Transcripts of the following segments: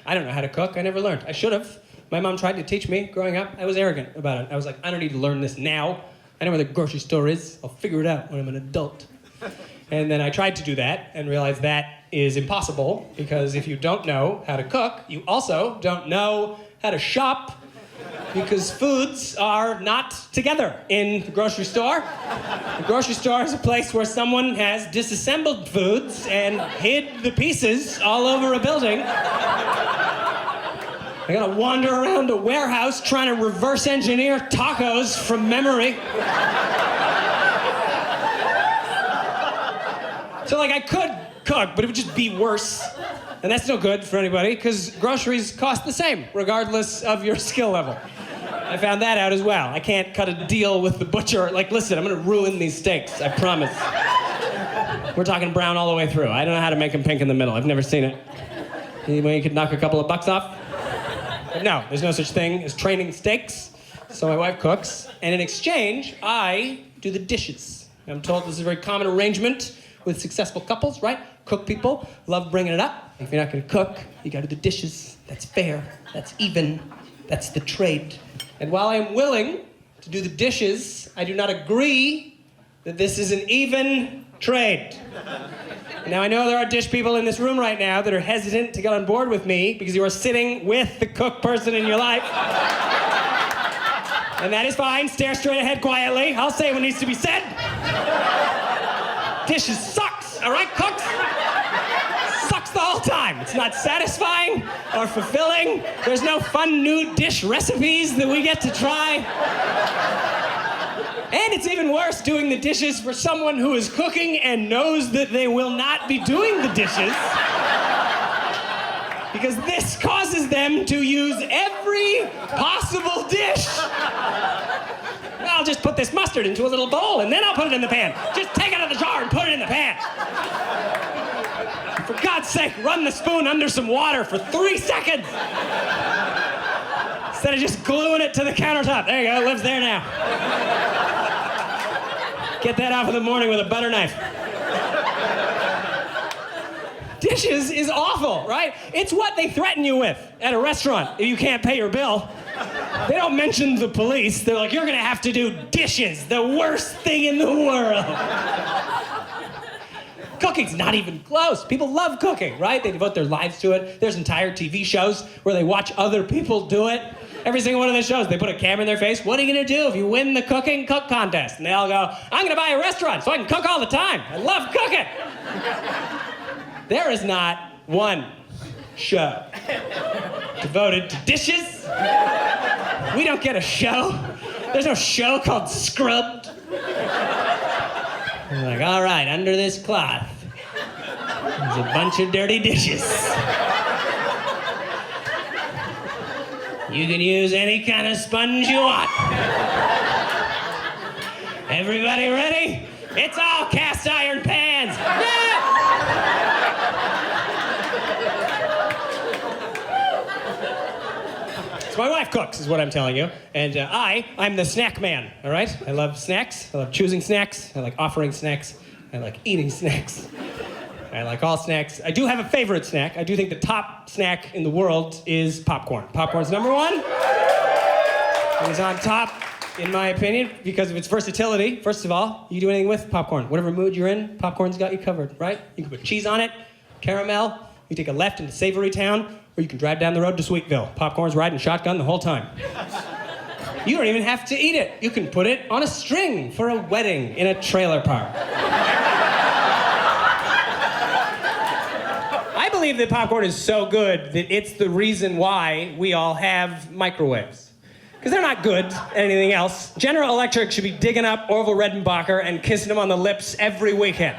I don't know how to cook. I never learned. I should have. My mom tried to teach me growing up. I was arrogant about it. I was like, I don't need to learn this now. I know where the grocery store is. I'll figure it out when I'm an adult. And then I tried to do that and realized that is impossible because if you don't know how to cook, you also don't know how to shop because foods are not together in the grocery store. The grocery store is a place where someone has disassembled foods and hid the pieces all over a building. I gotta wander around a warehouse trying to reverse engineer tacos from memory. So like I could cook, but it would just be worse. And that's no good for anybody because groceries cost the same regardless of your skill level. I found that out as well. I can't cut a deal with the butcher. Like, listen, I'm gonna ruin these steaks, I promise. We're talking brown all the way through. I don't know how to make them pink in the middle. I've never seen it. Anybody you could knock a couple of bucks off? But no, there's no such thing as training steaks. So my wife cooks, and in exchange, I do the dishes. I'm told this is a very common arrangement with successful couples, right? Cook people love bringing it up. If you're not gonna cook, you gotta do the dishes. That's fair, that's even, that's the trade. And while I am willing to do the dishes, I do not agree that this is an even trade. Now, I know there are dish people in this room right now that are hesitant to get on board with me because you are sitting with the cook person in your life. And that is fine. Stare straight ahead quietly. I'll say what needs to be said. Dishes sucks, all right, cooks? Sucks the whole time. It's not satisfying or fulfilling. There's no fun new dish recipes that we get to try. And it's even worse doing the dishes for someone who is cooking and knows that they will not be doing the dishes. Because this causes them to use every possible dish. I'll just put this mustard into a little bowl and then I'll put it in the pan. Just take it out of the jar and put it in the pan. For God's sake, run the spoon under some water for 3 seconds. Instead of just gluing it to the countertop. There you go, it lives there now. Get that off in the morning with a butter knife. Dishes is awful, right? It's what they threaten you with at a restaurant if you can't pay your bill. They don't mention the police. They're like, you're gonna have to do dishes, the worst thing in the world. Cooking's not even close. People love cooking, right? They devote their lives to it. There's entire TV shows where they watch other people do it. Every single one of the shows, they put a camera in their face. What are you gonna do if you win the cooking cook contest? And they all go, I'm gonna buy a restaurant so I can cook all the time. I love cooking. There is not one show devoted to dishes. We don't get a show. There's no show called Scrubbed. We're like, all right, under this cloth, there's a bunch of dirty dishes. You can use any kind of sponge you want. Everybody ready? It's all cast iron pans. Yeah! So my wife cooks, is what I'm telling you. And I'm the snack man, all right? I love snacks. I love choosing snacks. I like offering snacks. I like eating snacks. I like all snacks. I do have a favorite snack. I do think the top snack in the world is popcorn. Popcorn's number one. It is on top, in my opinion, because of its versatility. First of all, you can do anything with popcorn. Whatever mood you're in, popcorn's got you covered, right? You can put cheese on it, caramel. You take a left into Savory Town, or you can drive down the road to Sweetville. Popcorn's riding shotgun the whole time. You don't even have to eat it. You can put it on a string for a wedding in a trailer park. I believe that popcorn is so good that it's the reason why we all have microwaves. Because they're not good at anything else. General Electric should be digging up Orville Redenbacher and kissing him on the lips every weekend.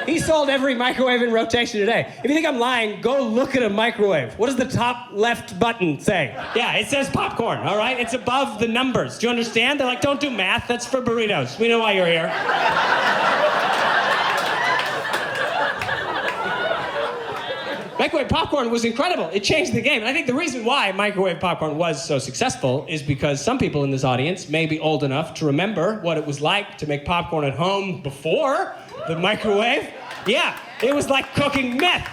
He sold every microwave in rotation today. If you think I'm lying, go look at a microwave. What does the top left button say? Yeah, it says popcorn, all right? It's above the numbers. Do you understand? They're like, don't do math, that's for burritos. We know why you're here. Microwave popcorn was incredible. It changed the game. And I think the reason why microwave popcorn was so successful is because some people in this audience may be old enough to remember what it was like to make popcorn at home before the microwave. Yeah, it was like cooking meth.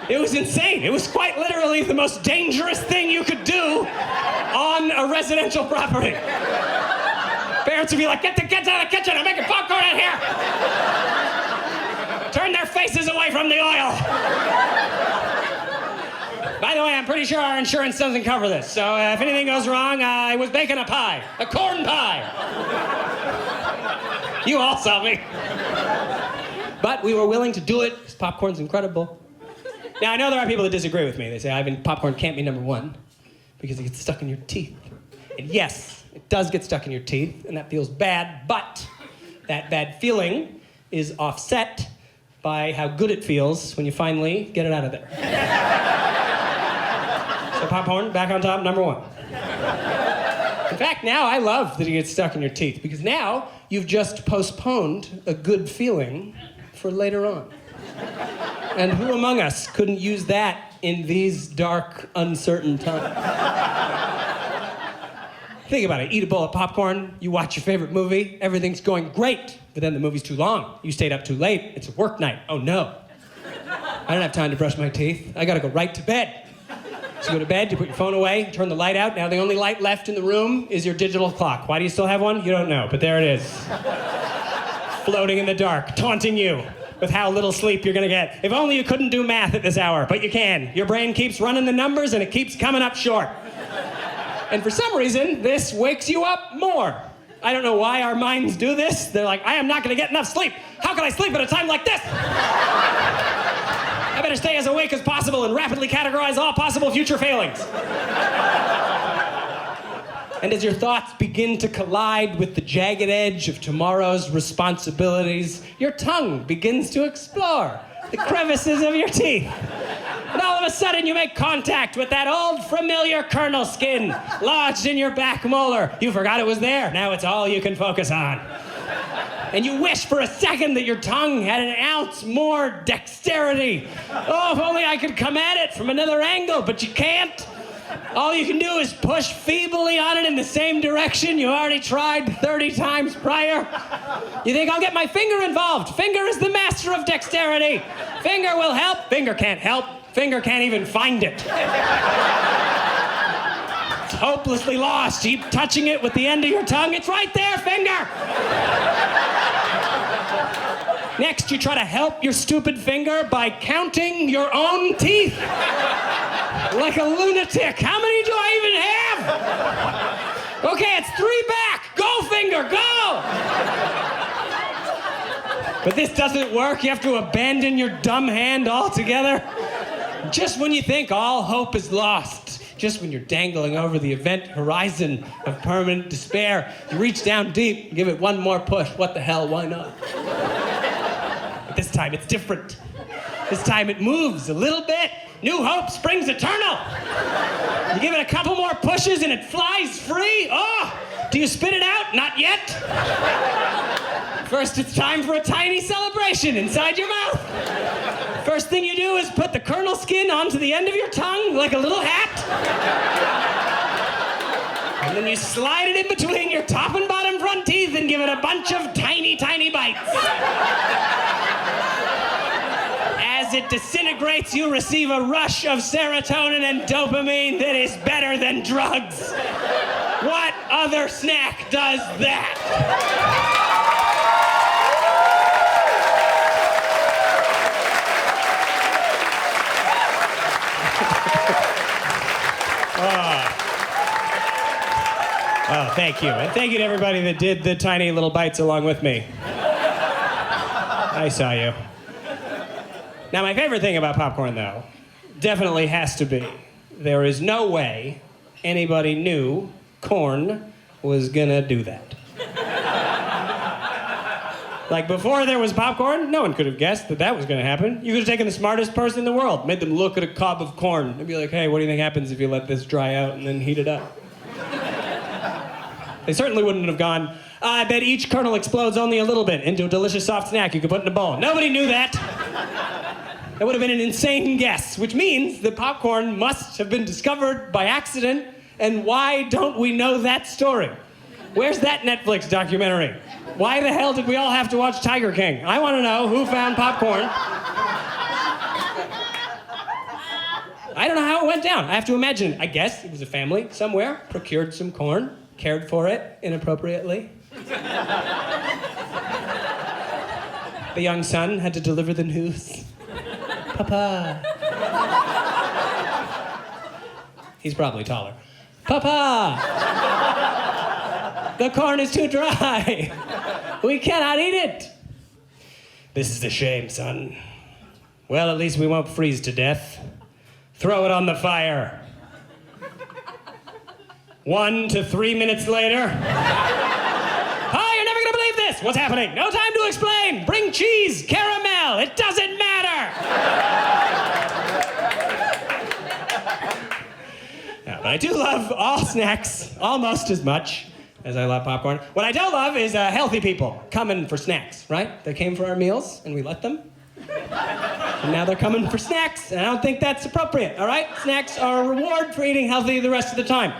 It was insane. It was quite literally the most dangerous thing you could do on a residential property. Parents would be like, get the kids out of the kitchen, I'm making popcorn out here. Turn their faces away from the oil. By the way, I'm pretty sure our insurance doesn't cover this, so if anything goes wrong, I was baking a pie, a corn pie. You all saw me. But we were willing to do it because popcorn's incredible. Now, I know there are people that disagree with me. They say, Ivan, popcorn can't be number one because it gets stuck in your teeth. And yes, it does get stuck in your teeth, and that feels bad, but that bad feeling is offset by how good it feels when you finally get it out of there. So popcorn, back on top, number one. In fact, now I love that it gets stuck in your teeth because now you've just postponed a good feeling for later on. And who among us couldn't use that in these dark, uncertain times? Think about it. Eat a bowl of popcorn, you watch your favorite movie, everything's going great, but then the movie's too long. You stayed up too late, it's a work night. Oh no. I don't have time to brush my teeth. I gotta go right to bed. So you go to bed, you put your phone away, turn the light out. Now the only light left in the room is your digital clock. Why do you still have one? You don't know, but there it is. Floating in the dark, taunting you with how little sleep you're gonna get. If only you couldn't do math at this hour, but you can. Your brain keeps running the numbers and it keeps coming up short. And for some reason, this wakes you up more. I don't know why our minds do this. They're like, I am not gonna get enough sleep. How can I sleep at a time like this? I better stay as awake as possible and rapidly categorize all possible future failings. And as your thoughts begin to collide with the jagged edge of tomorrow's responsibilities, your tongue begins to explore the crevices of your teeth. And all of a sudden you make contact with that old familiar kernel skin lodged in your back molar. You forgot it was there. Now it's all you can focus on. And you wish for a second that your tongue had an ounce more dexterity. Oh, if only I could come at it from another angle, but you can't. All you can do is push feebly on it in the same direction you already tried 30 times prior. You think, I'll get my finger involved. Finger is the master of dexterity. Finger will help. Finger can't help. Finger can't even find it. It's hopelessly lost. Keep touching it with the end of your tongue. It's right there, finger. Next, you try to help your stupid finger by counting your own teeth. Like a lunatic. How many do I even have? Okay, it's 3 back. Go, finger, go! But this doesn't work. You have to abandon your dumb hand altogether. Just when you think all hope is lost, just when you're dangling over the event horizon of permanent despair, you reach down deep, give it one more push. What the hell, why not? But this time it's different. This time it moves a little bit. New hope springs eternal. You give it a couple more pushes and it flies free. Oh, do you spit it out? Not yet. First, it's time for a tiny celebration inside your mouth. First thing you do is put the kernel skin onto the end of your tongue like a little hat. And then you slide it in between your top and bottom front teeth and give it a bunch of tiny, tiny bites. As it disintegrates, you receive a rush of serotonin and dopamine that is better than drugs. What other snack does that? Oh, thank you. And thank you to everybody that did the tiny little bites along with me. I saw you. Now, my favorite thing about popcorn, though, definitely has to be there is no way anybody knew corn was gonna do that. Like, before there was popcorn, no one could have guessed that that was gonna happen. You could have taken the smartest person in the world, made them look at a cob of corn and be like, hey, what do you think happens if you let this dry out and then heat it up? They certainly wouldn't have gone, I bet each kernel explodes only a little bit into a delicious soft snack you could put in a bowl. Nobody knew that. That would have been an insane guess, which means that popcorn must have been discovered by accident, and why don't we know that story? Where's that Netflix documentary? Why the hell did we all have to watch Tiger King? I want to know who found popcorn. I don't know how it went down. I have to imagine. I guess it was a family somewhere, procured some corn, cared for it inappropriately. The young son had to deliver the news. Papa. He's probably taller. Papa! The corn is too dry. We cannot eat it. This is a shame, son. Well, at least we won't freeze to death. Throw it on the fire. 1 to 3 minutes later. Oh, you're never gonna believe this. What's happening? No time to explain. Bring cheese, caramel. It doesn't matter. Yeah, but I do love all snacks almost as much as I love popcorn. What I don't love is healthy people coming for snacks, right? They came for our meals and we let them. And now they're coming for snacks, and I don't think that's appropriate, all right? Snacks are a reward for eating healthy the rest of the time.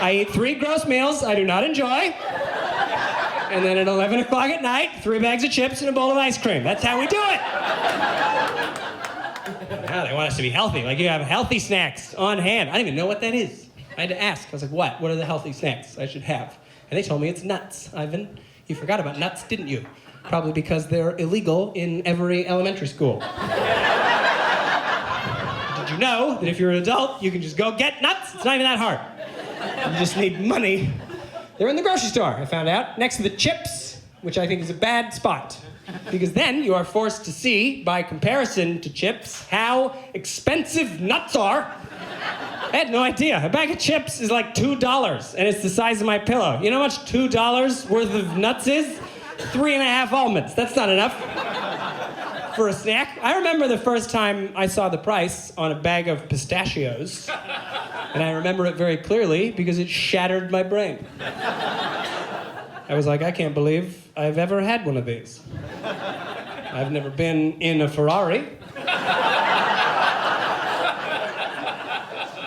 I eat 3 gross meals I do not enjoy, and then at 11 o'clock at night, 3 bags of chips and a bowl of ice cream. That's how we do it. Now they want us to be healthy, like you have healthy snacks on hand. I don't even know what that is. I had to ask. I was like, what? What are the healthy snacks I should have? And they told me it's nuts, Ivan. You forgot about nuts, didn't you? Probably because they're illegal in every elementary school. Did you know that if you're an adult, you can just go get nuts? It's not even that hard. You just need money. They're in the grocery store, I found out, next to the chips, which I think is a bad spot. Because then you are forced to see, by comparison to chips, how expensive nuts are. I had no idea. A bag of chips is like $2, and it's the size of my pillow. You know how much $2 worth of nuts is? 3.5 almonds. That's not enough for a snack. I remember the first time I saw the price on a bag of pistachios, and I remember it very clearly because it shattered my brain. I was like, I can't believe I've ever had one of these. I've never been in a Ferrari.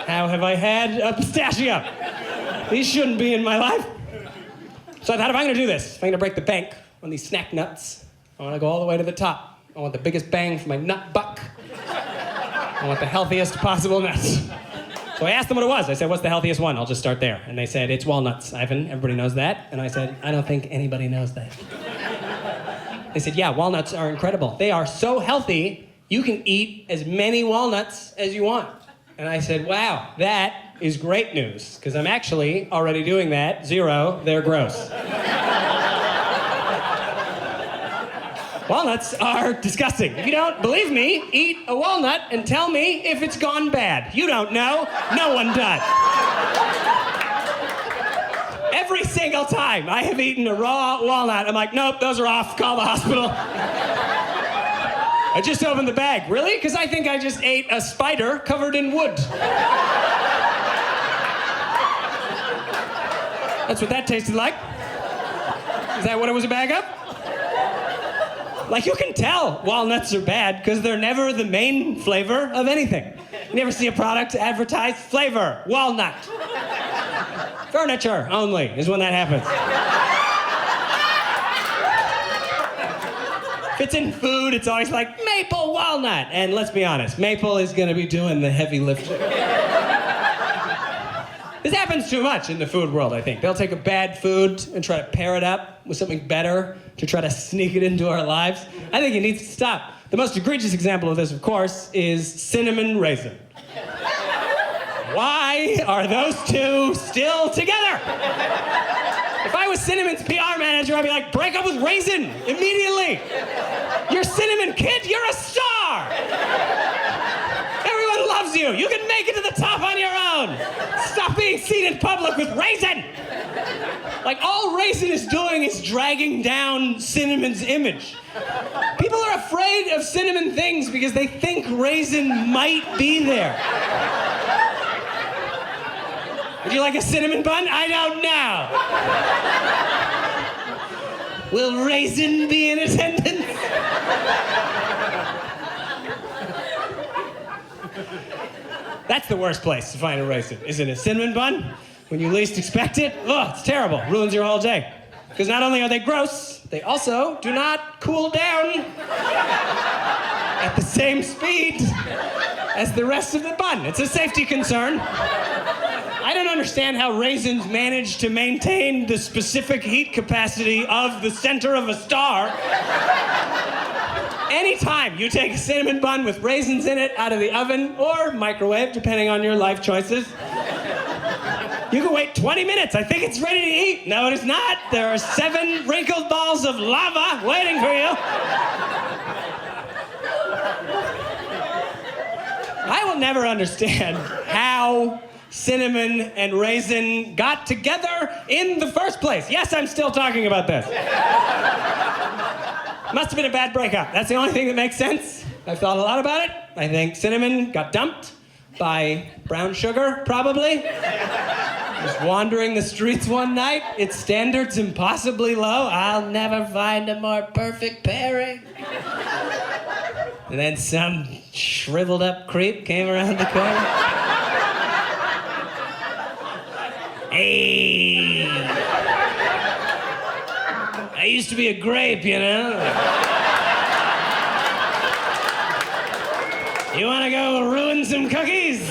How have I had a pistachio? These shouldn't be in my life. So I thought, if I'm gonna do this, if I'm gonna break the bank on these snack nuts, I wanna go all the way to the top. I want the biggest bang for my nut buck. I want the healthiest possible nuts. So I asked them what it was. I said, what's the healthiest one? I'll just start there. And they said, it's walnuts, Ivan. Everybody knows that. And I said, I don't think anybody knows that. They said, yeah, walnuts are incredible. They are so healthy, you can eat as many walnuts as you want. And I said, wow, that is great news, because I'm actually already doing that. 0, they're gross. Walnuts are disgusting. If you don't believe me, eat a walnut and tell me if it's gone bad. You don't know. No one does. Every single time I have eaten a raw walnut, I'm like, nope, those are off. Call the hospital. I just opened the bag. Really? Because I think I just ate a spider covered in wood. That's what that tasted like. Is that what it was a bag of? Like, you can tell walnuts are bad because they're never the main flavor of anything. You never see a product advertised, flavor, walnut. Furniture only is when that happens. If it's in food, it's always like maple walnut. And let's be honest, maple is gonna be doing the heavy lifting. This happens too much in the food world, I think. They'll take a bad food and try to pair it up with something better to try to sneak it into our lives. I think it needs to stop. The most egregious example of this, of course, is cinnamon raisin. Why are those two still together? If I was Cinnamon's PR manager, I'd be like, break up with Raisin immediately. You're Cinnamon, kid, you're a star. Everyone loves you. You can make it to the top on your own. Stop being seen in public with Raisin. Like, all Raisin is doing is dragging down Cinnamon's image. People are afraid of Cinnamon things because they think Raisin might be there. Would you like a cinnamon bun? I don't know. Will Raisin be in attendance? That's the worst place to find a raisin, is in a cinnamon bun. When you least expect it, oh, it's terrible. Ruins your whole day. Because not only are they gross, they also do not cool down. at the same speed as the rest of the bun. It's a safety concern. I don't understand how raisins manage to maintain the specific heat capacity of the center of a star. Anytime you take a cinnamon bun with raisins in it out of the oven or microwave, depending on your life choices, you can wait 20 minutes. I think it's ready to eat. No, it is not. There are 7 wrinkled balls of lava waiting for you. I will never understand how cinnamon and raisin got together in the first place. Yes, I'm still talking about this. Must have been a bad breakup. That's the only thing that makes sense. I've thought a lot about it. I think cinnamon got dumped by brown sugar, probably. Just wandering the streets one night, its standards impossibly low. I'll never find a more perfect pairing. And then some shriveled up creep came around the corner. Hey! I used to be a grape, you know? You wanna go ruin some cookies?